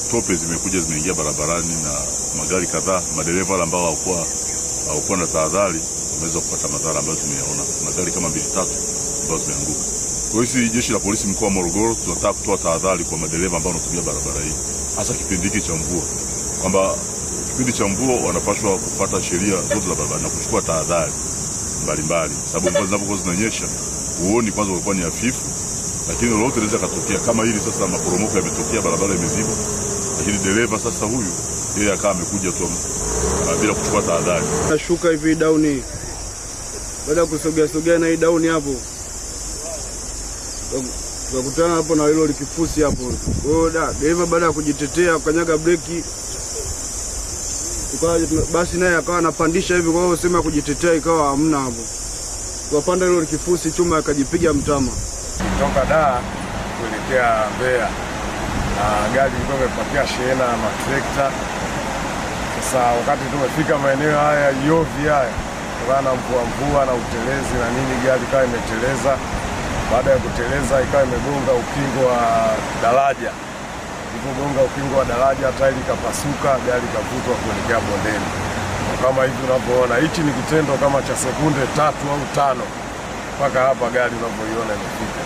Tope zimekuja zimeingia barabarani na magari kadhaa, madereva wale ambao hawakuwa na tahadhari wameweza kupata madhara ambayo tumeyaona. Magari kama 2-3 ambazo zimeanguka. Kwa hiyo jeshi la polisi mkoa wa Morogoro tunataka kutoa tahadhari kwa madereva ambao wanatumia barabara hii, hasa kipindi hiki cha mvua, kwamba kipindi cha mvua wanapaswa kufuata sheria zote za barabara na kuchukua tahadhari mbalimbali, sababu mvua zinapokuwa zinanyesha huoni kwanza ulikuwa ni hafifu, lakini lolote linaweza katokea. Kama hili sasa maporomoko yametokea, barabara imeziba, lakini dereva sasa huyu yeye akawa amekuja tu bila kuchukua tahadhari. Nashuka hivi down, baada kusogea na hii down hapo tukakutana hapo na hilo likifusi hapo. Kwa hiyo dereva baada ya kujitetea kanyaga breki, basi naye akawa anapandisha hivi, kwa hiyo sema kujitetea ikawa hamna hapo. Tukapanda hilo likifusi, chuma akajipiga mtama. Kutoka Dar kuelekea Mbeya, na gari ilikuwa imepakia shehena ya matrekta. Sasa wakati tumefika maeneo haya Yovi haya, kutokana na mvua na utelezi na nini, gari ikawa imeteleza. Baada ya kuteleza ikawa imegonga ukingo wa daraja. Ilipogonga ukingo wa daraja, tairi ikapasuka, gari ikavutwa kuelekea bondeni. Kama hivi unavyoona, hichi ni kitendo kama cha sekunde 3 au 5 mpaka hapa gari unavyoiona imefika.